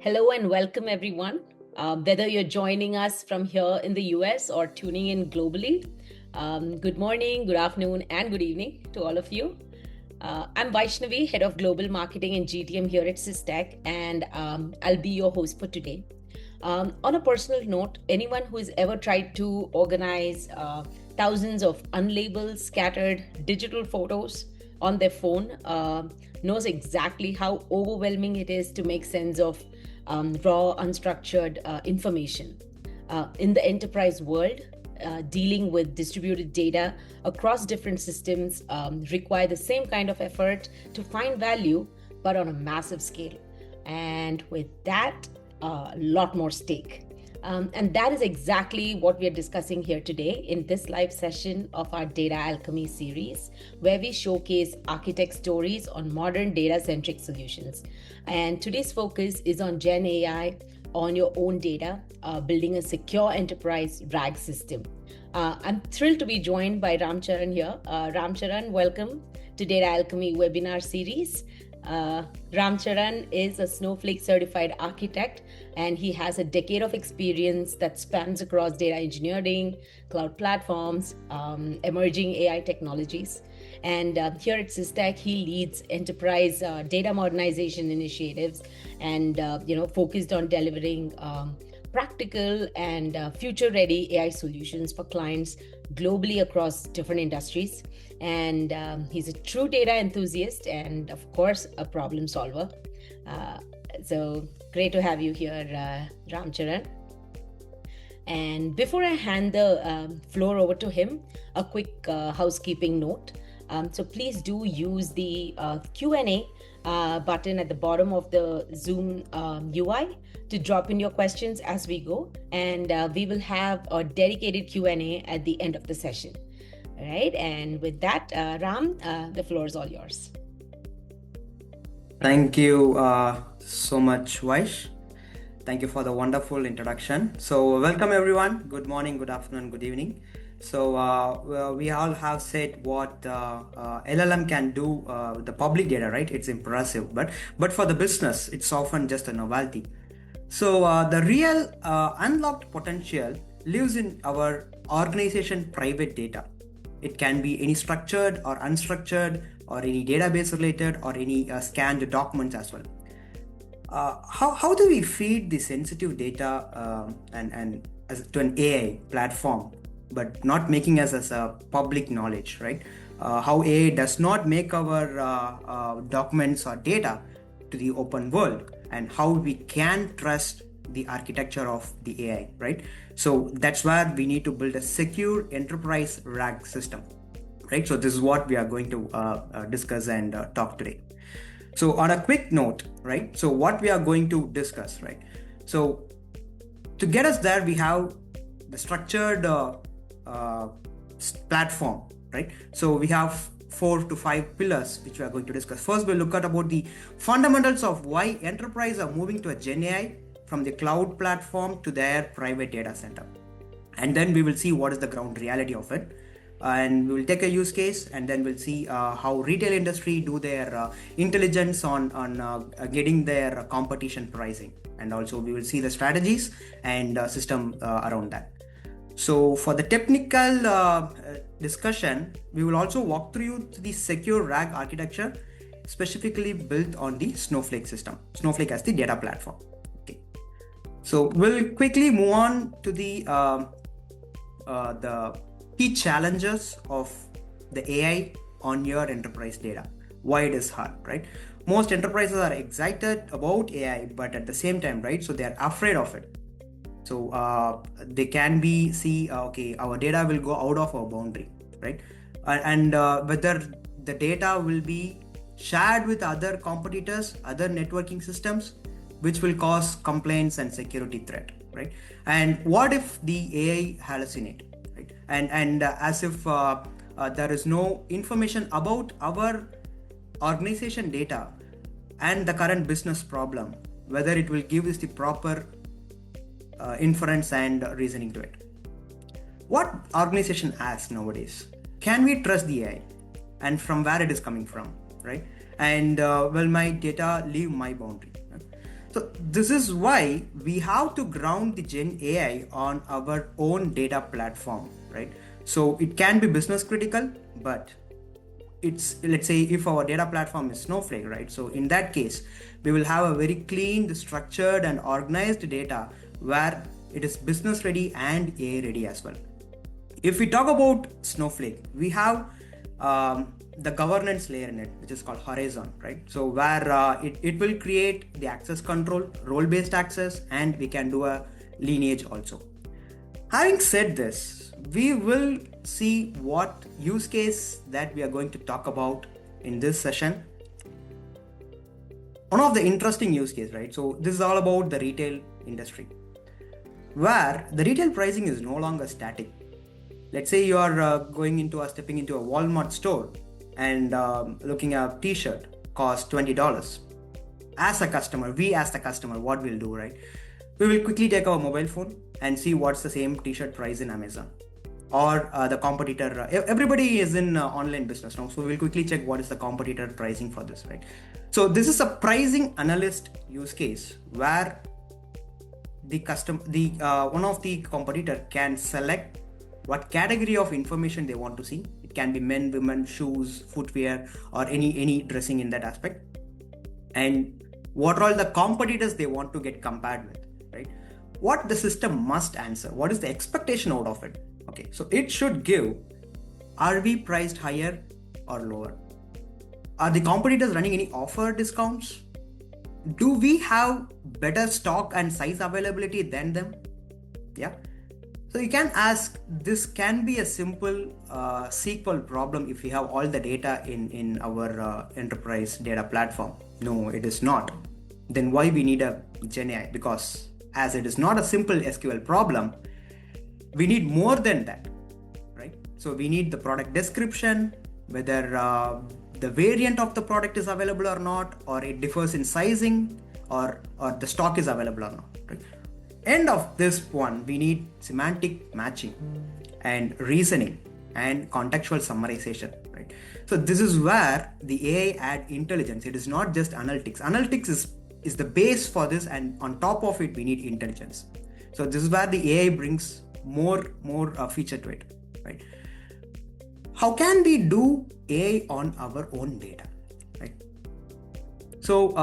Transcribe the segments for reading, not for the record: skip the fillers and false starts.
Hello and welcome, everyone. Whether you're joining us from here in the US or tuning in globally, good morning, good afternoon, and good evening to all of you. I'm Vaishnavi, Head of Global Marketing and GTM here at Systech, and I'll be your host for today. On a personal note, anyone who has ever tried to organize thousands of unlabeled, scattered digital photos on their phone knows exactly how overwhelming it is to make sense of raw, unstructured information. In the enterprise world, dealing with distributed data across different systems require the same kind of effort to find value, but on a massive scale. And with that, a lot more stake. And that is exactly what we are discussing here today in this live session of our Data Alchemy series, where we showcase architect stories on modern data-centric solutions. And today's focus is on Gen AI on your own data, building a secure enterprise RAG system. I'm thrilled to be joined by Ram Charan here. Ram Charan, welcome to Data Alchemy webinar series. Ram Charan is a Snowflake certified architect, and he has a decade of experience that spans across data engineering, cloud platforms, emerging AI technologies. And here at Systech, he leads enterprise data modernization initiatives and focused on delivering practical and future-ready AI solutions for clients globally across different industries. And he's a true data enthusiast and, of course, a problem solver. So great to have you here, Ram Charan. And before I hand the floor over to him, a quick housekeeping note. So please do use the Q&A button at the bottom of the Zoom UI to drop in your questions as we go, and we will have a dedicated Q&A at the end of the session. All right, and with that, Ram, the floor is all yours. Thank you so much, Vaish. Thank you for the wonderful introduction. So welcome everyone. Good morning, good afternoon, good evening. So we all have said what LLM can do with the public data, right? It's impressive, but for the business, it's often just a novelty. So the real unlocked potential lives in our organization private data. It can be any structured or unstructured or any database related or any scanned documents as well. How do we feed the sensitive data and to an AI platform, but not making us as a public knowledge, right? How AI does not make our documents or data to the open world, and how we can trust the architecture of the AI, right? So that's where we need to build a secure enterprise RAG system, right? So this is what we are going to discuss and talk today. So on a quick note, right? So what we are going to discuss, right? So to get us there, we have the structured platform, right? So we have 4 to 5 pillars which we are going to discuss. First, we'll look at about the fundamentals of why enterprises are moving to a Gen AI from the cloud platform to their private data center. And then we will see what is the ground reality of it. And we will take a use case, and then we'll see how retail industry do their intelligence on getting their competition pricing. And also we will see the strategies and system around that. So for the technical discussion, we will also walk through the secure RAG architecture, specifically built on the Snowflake system. Snowflake as the data platform. Okay. So we'll quickly move on to the key challenges of the AI on your enterprise data. Why it is hard, right? Most enterprises are excited about AI, but at the same time, right? So they are afraid of it. So they can be okay, our data will go out of our boundary, right? And whether the data will be shared with other competitors, other networking systems, which will cause complaints and security threat, right? And what if the AI hallucinate, right? And as if there is no information about our organization data and the current business problem, whether it will give us the proper inference and reasoning to it. What organization asks nowadays? Can we trust the AI, and from where it is coming from, right? And will my data leave my boundary? So this is why we have to ground the Gen AI on our own data platform, right? So it can be business critical, but it's, let's say if our data platform is Snowflake, right? So in that case, we will have a very clean, structured and organized data where it is business ready and AI ready as well. If we talk about Snowflake, we have the governance layer in it, which is called Horizon, right? So where it will create the access control, role-based access, and we can do a lineage also. Having said this, we will see what use case that we are going to talk about in this session. One of the interesting use case, right? So this is all about the retail industry, where the retail pricing is no longer static. Let's say you are stepping into a Walmart store and looking at a t-shirt costs $20. As a customer, what we'll do, right? We will quickly take our mobile phone and see what's the same t-shirt price in Amazon or the competitor. Everybody is in online business now, so we'll quickly check what is the competitor pricing for this, right? So this is a pricing analyst use case where one of the competitor can select what category of information they want to see. It can be men, women, shoes, footwear, or any dressing in that aspect. And what are all the competitors they want to get compared with, right? What the system must answer, what is the expectation out of it? Okay, so it should give, are we priced higher or lower? Are the competitors running any offer discounts? Do we have better stock and size availability than them? Yeah. So you can ask, this can be a simple SQL problem if we have all the data in our enterprise data platform. No, it is not. Then why we need a GenAI? Because as it is not a simple SQL problem, we need more than that, right? So we need the product description, whether the variant of the product is available or not, or it differs in sizing, or the stock is available or not, right? End of this one, we need semantic matching and reasoning and contextual summarization, right? So this is where the AI add intelligence. It is not just analytics. Analytics is the base for this, and on top of it, we need intelligence. So this is where the AI brings more feature to it, right? How can we do AI on our own data, right? So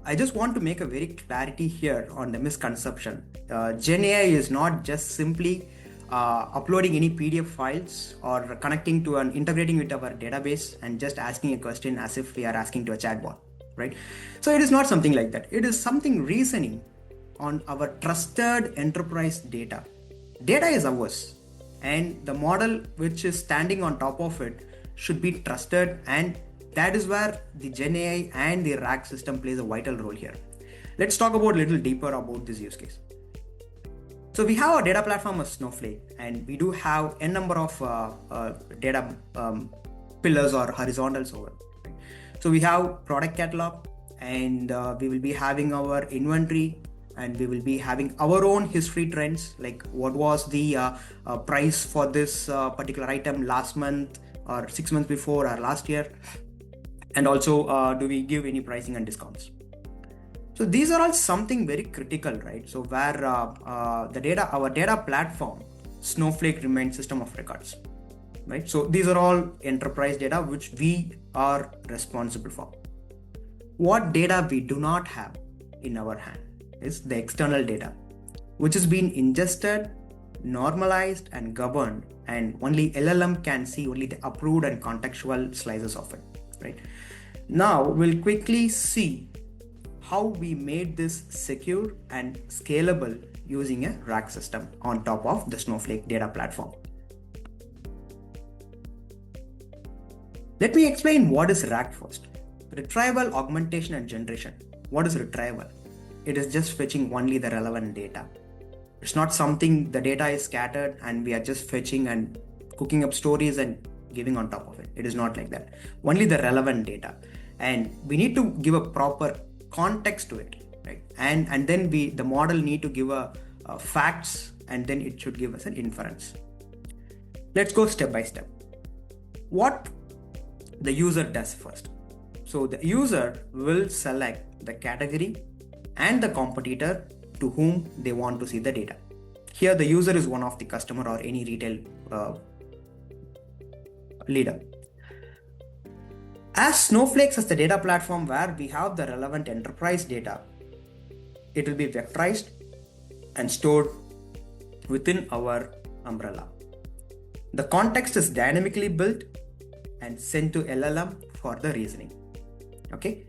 I just want to make a very clarity here on the misconception. GenAI is not just simply uploading any PDF files or connecting to and integrating with our database and just asking a question as if we are asking to a chatbot, right? So it is not something like that. It is something reasoning on our trusted enterprise data. Data is ours, and the model which is standing on top of it should be trusted, and that is where the GenAI and the RAG system plays a vital role here. Let's talk about a little deeper about this use case. So we have our data platform as Snowflake, and we do have a number of data pillars or horizontals over. Right? So we have product catalog, and we will be having our inventory, and we will be having our own history trends, like what was the price for this particular item last month or 6 months before or last year, and also do we give any pricing and discounts. So these are all something very critical, right? So where our data platform, Snowflake, remains system of records, right? So these are all enterprise data which we are responsible for. What data we do not have in our hand is the external data, which has been ingested, normalized and governed, and only LLM can see only the approved and contextual slices of it, right? Now we'll quickly see how we made this secure and scalable using a RAG system on top of the Snowflake data platform. Let me explain what is RAG first. Retrieval, augmentation and generation. What is retrieval? It is just fetching only the relevant data. It's not something the data is scattered and we are just fetching and cooking up stories and giving on top of it. It is not like that. Only the relevant data. And we need to give a proper context to it, right? And then the model need to give a facts, and then it should give us an inference. Let's go step by step. What the user does first. So the user will select the category, and the competitor to whom they want to see the data. Here the user is one of the customer or any retail leader. As Snowflake as the data platform where we have the relevant enterprise data, it will be vectorized and stored within our umbrella. The context is dynamically built and sent to LLM for the reasoning. Okay.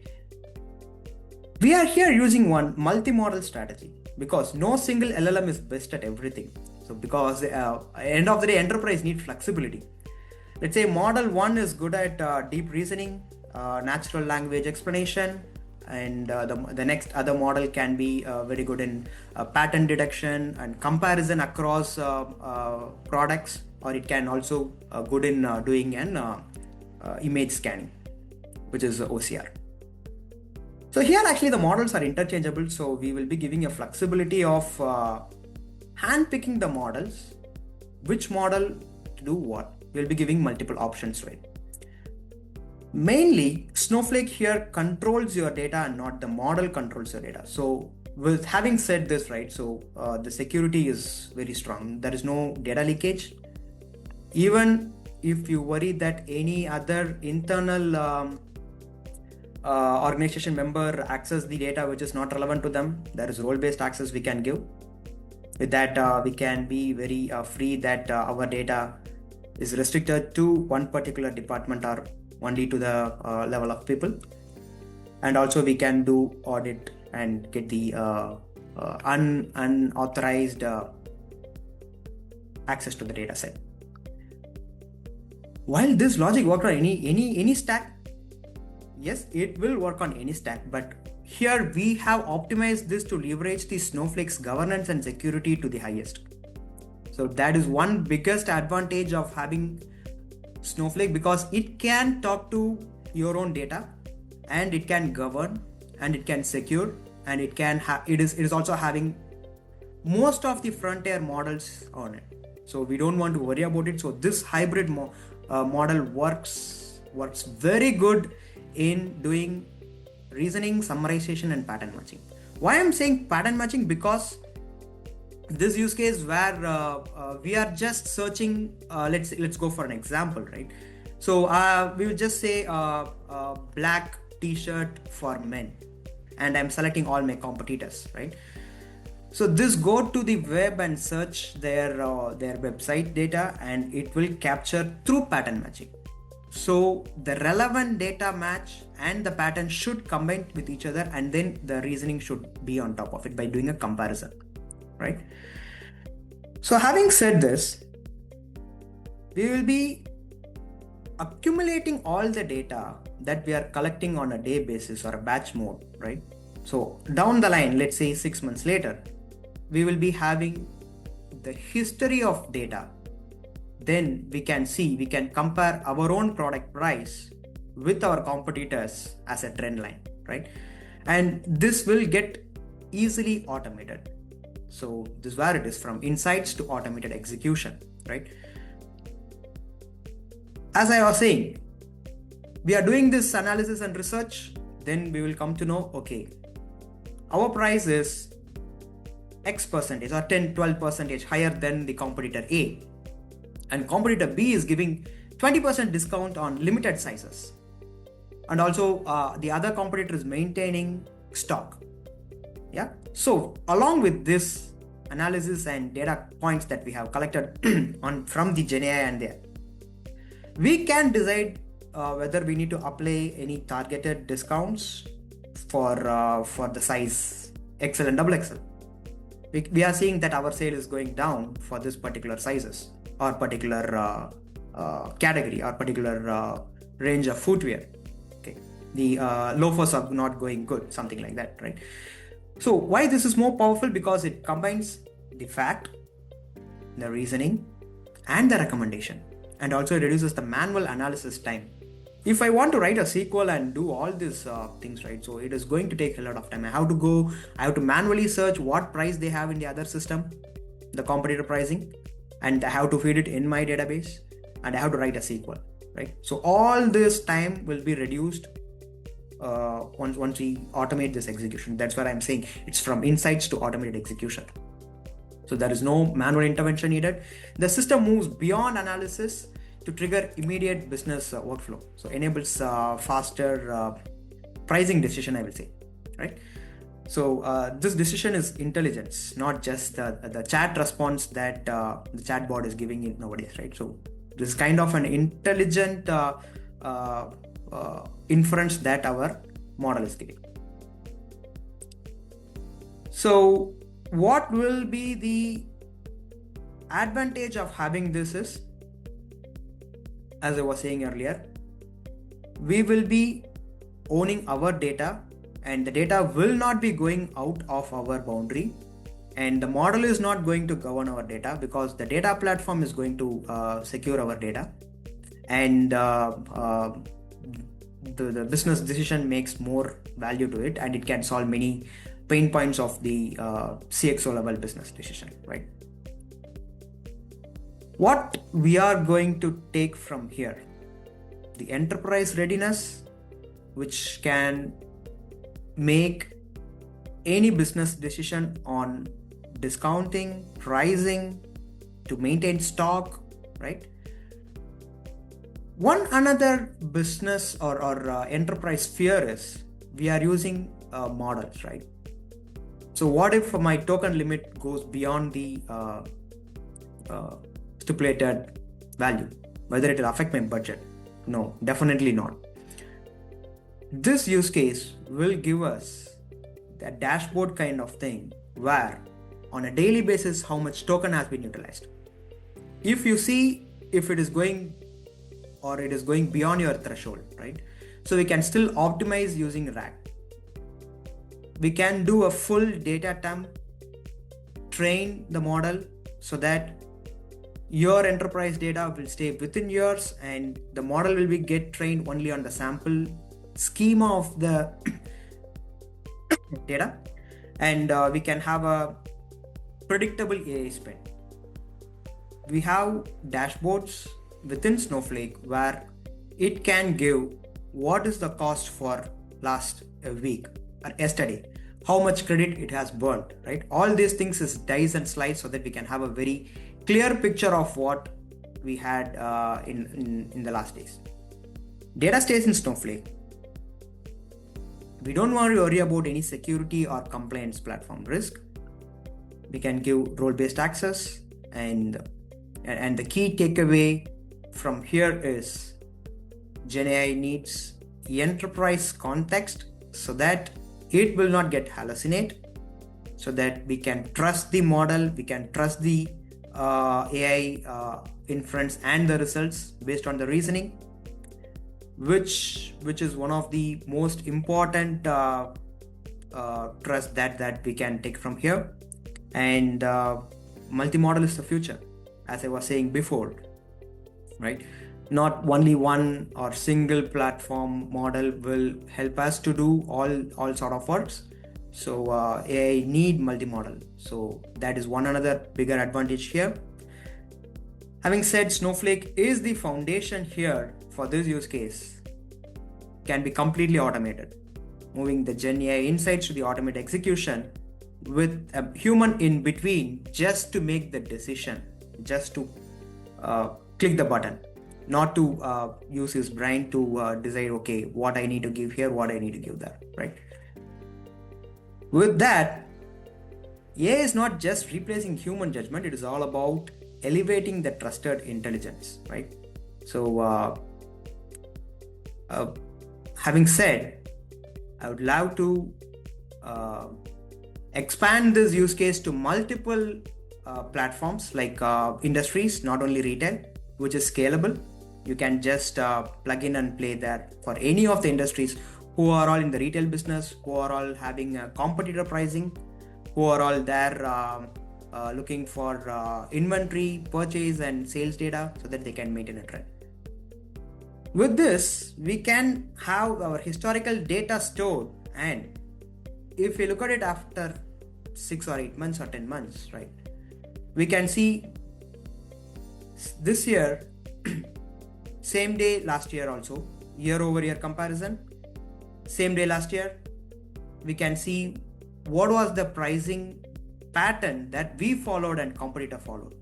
We are here using one multi-model strategy because no single LLM is best at everything. So because end of the day, enterprise need flexibility. Let's say model 1 is good at deep reasoning, natural language explanation, and the next other model can be very good in pattern detection and comparison across products, or it can also good in doing an image scanning, which is OCR. So here actually the models are interchangeable, so we will be giving a flexibility of hand-picking the models, which model to do what. We'll be giving multiple options, right? Mainly, Snowflake here controls your data and not the model controls your data. So with having said this, right, so the security is very strong. There is no data leakage. Even if you worry that any other internal organization member access the data which is not relevant to them, there is role-based access we can give. With that, we can be very free that our data is restricted to one particular department or only to the level of people. And also we can do audit and get the unauthorized access to the data set. While this logic worked on any stack, yes, it will work on any stack, but here we have optimized this to leverage the Snowflake's governance and security to the highest. So that is one biggest advantage of having Snowflake, because it can talk to your own data and it can govern and it can secure, and it can it is also having most of the frontier models on it. So we don't want to worry about it. So this hybrid model works very good in doing reasoning, summarization, and pattern matching. Why I'm saying pattern matching? Because this use case where we are just searching, let's go for an example, right? So we will just say black t-shirt for men, and I'm selecting all my competitors, right? So this go to the web and search their website data, and it will capture through pattern matching. So the relevant data match and the pattern should combine with each other, and then the reasoning should be on top of it by doing a comparison, right? So having said this, we will be accumulating all the data that we are collecting on a day basis or a batch mode, right? So down the line, let's say 6 months later, we will be having the history of data. Then we can compare our own product price with our competitors as a trend line, right? And this will get easily automated. So this is where it is, from insights to automated execution, right? As I was saying, we are doing this analysis and research, then we will come to know, okay, our price is X percentage or 10-12% higher than the competitor A, and competitor B is giving 20% discount on limited sizes, and also the other competitor is maintaining stock. Yeah. So along with this analysis and data points that we have collected from the GenAI and there, we can decide whether we need to apply any targeted discounts for the size XL and XXL. We are seeing that our sale is going down for this particular sizes or particular category or particular range of footwear. Okay, the loafers are not going good, something like that, right? So why this is more powerful? Because it combines the fact, the reasoning, and the recommendation, and also reduces the manual analysis time. If I want to write a SQL and do all these things, right, so it is going to take a lot of time. I have to manually search what price they have in the other system, the competitor pricing, and I have to feed it in my database, and I have to write a SQL, right? So all this time will be reduced once we automate this execution. That's what I'm saying. It's from insights to automated execution. So there is no manual intervention needed. The system moves beyond analysis to trigger immediate business workflow. So enables faster pricing decision, I will say, right? So this decision is intelligence, not just the chat response that the chatbot is giving it nowadays, right? So this is kind of an intelligent inference that our model is giving. So what will be the advantage of having this is, as I was saying earlier, we will be owning our data, and the data will not be going out of our boundary, and the model is not going to govern our data, because the data platform is going to secure our data, and the business decision makes more value to it, and it can solve many pain points of the CXO level business decision, right? What we are going to take from here, the enterprise readiness, which can make any business decision on discounting, pricing, to maintain stock, right? One another business or enterprise fear is we are using models, right? So what if my token limit goes beyond the stipulated value? Whether it will affect my budget? No, definitely not. This use case will give us a dashboard kind of thing where on a daily basis how much token has been utilized. If you see if it is going or it is going beyond your threshold, right? So we can still optimize using RAG. We can do a full data dump, train the model so that your enterprise data will stay within yours, and the model will be get trained only on the sample schema of the data, and we can have a predictable AI spend. We have dashboards within Snowflake where it can give what is the cost for last week or yesterday, how much credit it has burned, right? All these things is dice and slice so that we can have a very clear picture of what we had in the last days. Data stays in Snowflake. We don't want to worry about any security or compliance platform risk. We can give role-based access, and the key takeaway from here is GenAI needs enterprise context so that it will not get hallucinate, so that we can trust the model, we can trust the AI inference and the results based on the reasoning, which is one of the most important trust that we can take from here. And multi-model is the future, as I was saying before, right? Not only one or single platform model will help us to do all sort of works. So AI need multi-model. So that is one another bigger advantage here. Having said, Snowflake is the foundation here for this use case, can be completely automated, moving the GenAI insights to the automated execution with a human in between just to make the decision, just to click the button, not to use his brain to decide, okay, what I need to give here, what I need to give there, right? With that, AI is not just replacing human judgment, it is all about elevating the trusted intelligence, right? So having said, I would love to expand this use case to multiple platforms like industries, not only retail, which is scalable. You can just plug in and play there for any of the industries who are all in the retail business, who are all having competitor pricing, who are all there looking for inventory, purchase and sales data so that they can maintain a trend. With this, we can have our historical data stored, and if we look at it after 6 or 8 months or 10 months, right, we can see this year, same day last year also, year over year comparison, same day last year, we can see what was the pricing pattern that we followed and competitor followed.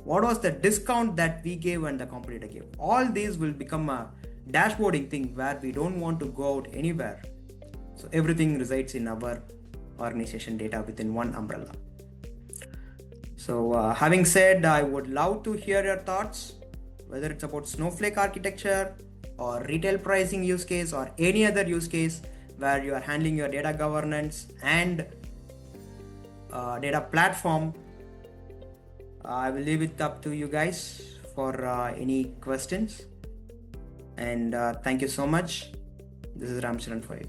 What was the discount that we gave and the competitor gave? All these will become a dashboarding thing where we don't want to go out anywhere. So everything resides in our organization data within one umbrella. So having said, I would love to hear your thoughts, whether it's about Snowflake architecture or retail pricing use case or any other use case where you are handling your data governance and data platform. I will leave it up to you guys for any questions. And thank you so much. This is Ramcharan for you.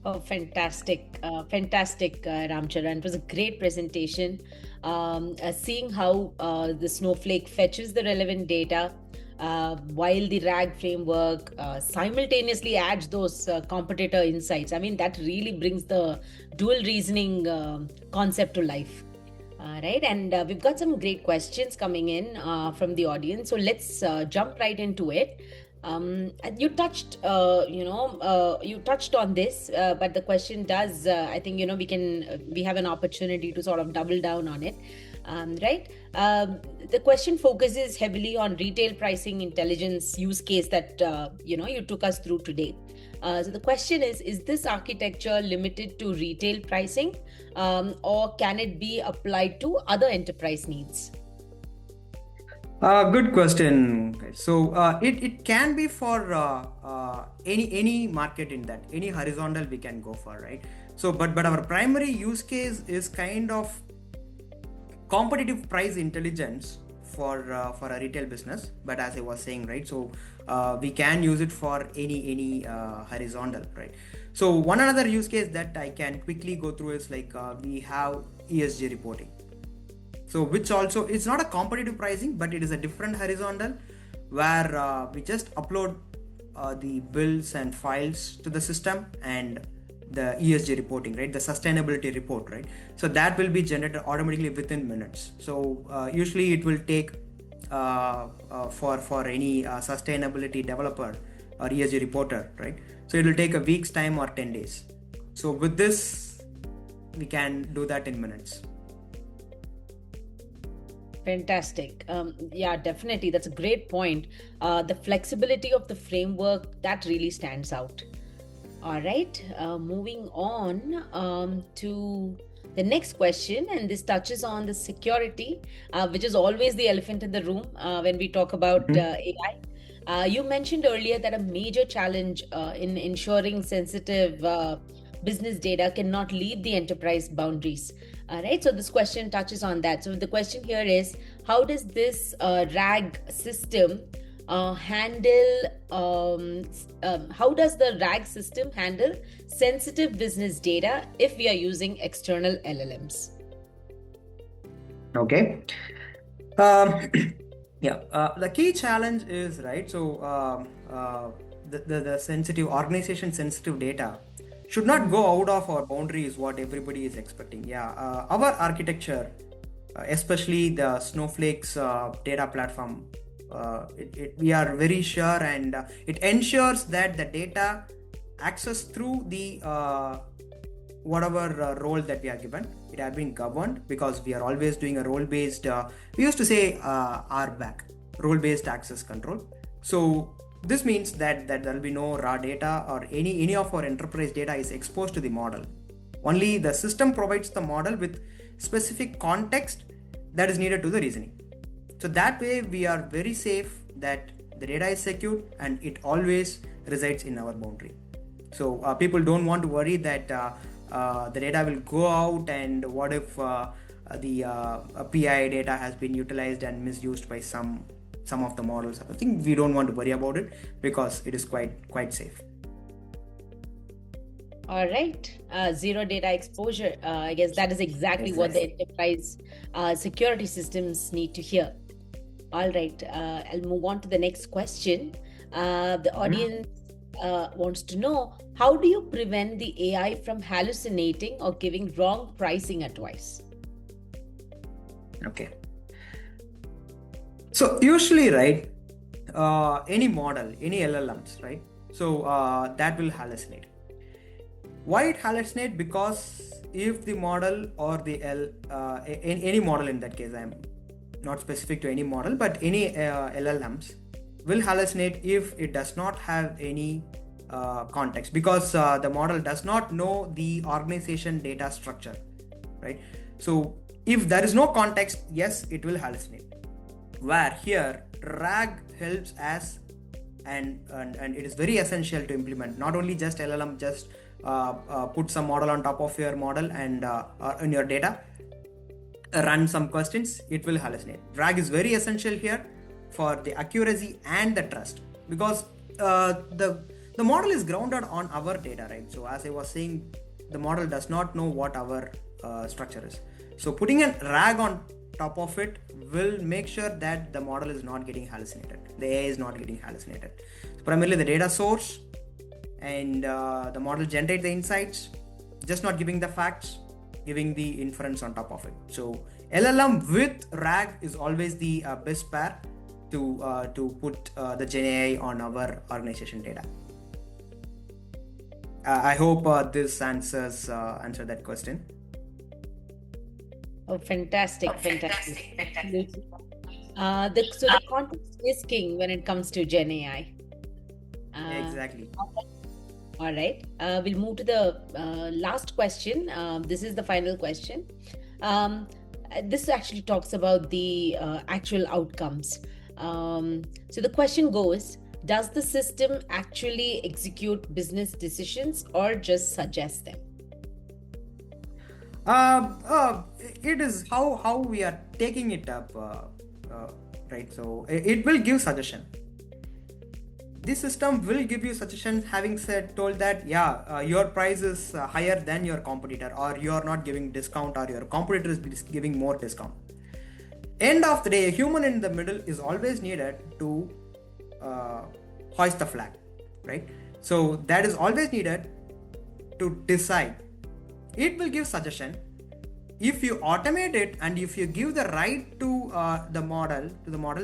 Oh, fantastic. Fantastic, Ramcharan. It was a great presentation. Seeing how the Snowflake fetches the relevant data while the RAG framework simultaneously adds those competitor insights. I mean, that really brings the dual reasoning concept to life. Right, and we've got some great questions coming in from the audience. So let's jump right into it. You touched, you touched on this, but the question does, I think, we have an opportunity to sort of double down on it, right? The question focuses heavily on retail pricing intelligence use case that, you took us through today. So the question is this architecture limited to retail pricing, or can it be applied to other enterprise needs? Good question. So it can be for any market in that, any horizontal we can go for, right? So but our primary use case is kind of competitive price intelligence for a retail business. But as I was saying, right, so we can use it for any horizontal, right? So one another use case that I can quickly go through is like we have ESG reporting. So which also, it's not a competitive pricing, but it is a different horizontal where we just upload the bills and files to the system and the ESG reporting, right? The sustainability report, right? So that will be generated automatically within minutes. So usually it will take for any sustainability developer or ESG reporter, right? So it will take a week's time or 10 days. So with this, we can do that in minutes. Fantastic. Yeah, definitely. That's a great point. The flexibility of the framework, that really stands out. All right. Moving on to the next question, and this touches on the security, which is always the elephant in the room when we talk about AI. You mentioned earlier that a major challenge in ensuring sensitive business data cannot leave the enterprise boundaries. Right, so this question touches on that. So the question here is, how does this RAG system handle? How does the RAG system handle sensitive business data if we are using external LLMs? Okay. Yeah. The key challenge is, right, so the sensitive organization sensitive data should not go out of our boundary is what everybody is expecting. Yeah, our architecture, especially the Snowflake's data platform, we are very sure, and it ensures that the data access through the whatever role that we are given, it has been governed, because we are always doing a role-based, we used to say RBAC, role-based access control. So this means that there will be no raw data or any of our enterprise data is exposed to the model. Only the system provides the model with specific context that is needed to the reasoning. So that way we are very safe that the data is secure and it always resides in our boundary. So people don't want to worry that the data will go out, and what if the PI data has been utilized and misused by some of the models. I think we don't want to worry about it because it is quite safe. All right. Zero data exposure. I guess that is exactly what the enterprise security systems need to hear. All right. I'll move on to the next question. The audience wants to know, how do you prevent the AI from hallucinating or giving wrong pricing advice? Okay. So usually, right, any model, any LLMs, right, So that will hallucinate. Why it hallucinate? Because if the model or the any model, in that case, I'm not specific to any model, but any LLMs will hallucinate if it does not have any context, because the model does not know the organization data structure, right? So if there is no context, yes, it will hallucinate. Where here RAG helps as, and it is very essential to implement. Not only just LLM, just put some model on top of your model and in your data, run some questions, it will hallucinate. RAG is very essential here for the accuracy and the trust, because the model is grounded on our data, right? So as I was saying, the model does not know what our structure is. So putting a RAG on top of it will make sure that the model is not getting hallucinated, the AI is not getting hallucinated. So primarily the data source, and the model generate the insights, just not giving the facts, giving the inference on top of it. So LLM with RAG is always the best pair to put the GenAI on our organization data. I hope this answer that question. Oh, fantastic, fantastic. Absolutely. So the context is king when it comes to Gen AI. Exactly. All right. We'll move to the last question. This is the final question. This actually talks about the actual outcomes. So the question goes, does the system actually execute business decisions or just suggest them? It is how we are taking it up, right? So it will give suggestion. This system will give you suggestions, having told that your price is higher than your competitor, or you are not giving discount, or your competitor is giving more discount. End of the day, a human in the middle is always needed to hoist the flag, right? So that is always needed to decide. It will give suggestion. If you automate it and if you give the right to the model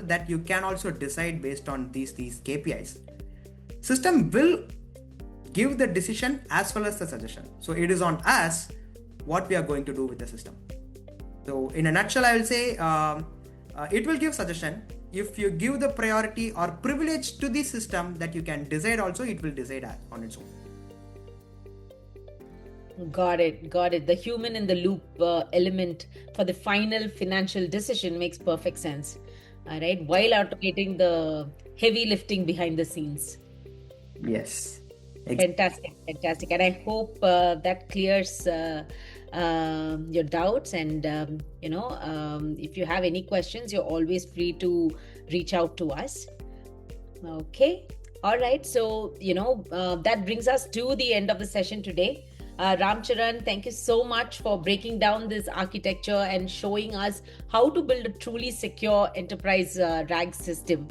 that you can also decide based on these KPIs, system will give the decision as well as the suggestion. So it is on us what we are going to do with the system. So in a nutshell, I will say it will give suggestion. If you give the priority or privilege to the system that you can decide also, it will decide on its own. Got it. The human in the loop element for the final financial decision makes perfect sense. All right. While automating the heavy lifting behind the scenes. Yes. Fantastic. And I hope that clears your doubts. And, if you have any questions, you're always free to reach out to us. Okay. All right. So, that brings us to the end of the session today. Ramcharan, thank you so much for breaking down this architecture and showing us how to build a truly secure enterprise RAG system.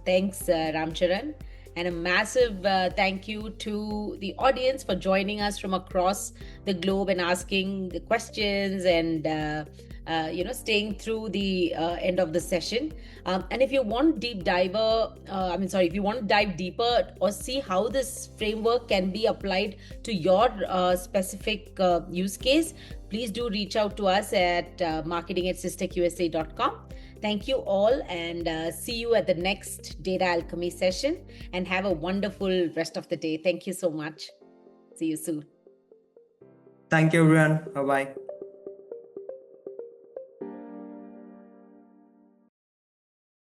Thanks, Ramcharan. And a massive thank you to the audience for joining us from across the globe and asking the questions and staying through the end of the session. And if you want if you want to dive deeper or see how this framework can be applied to your specific use case, please do reach out to us at marketing@systekusa.com. Thank you all, and see you at the next Data Alchemy session, and have a wonderful rest of the day. Thank you so much. See you soon. Thank you, everyone. Bye-bye.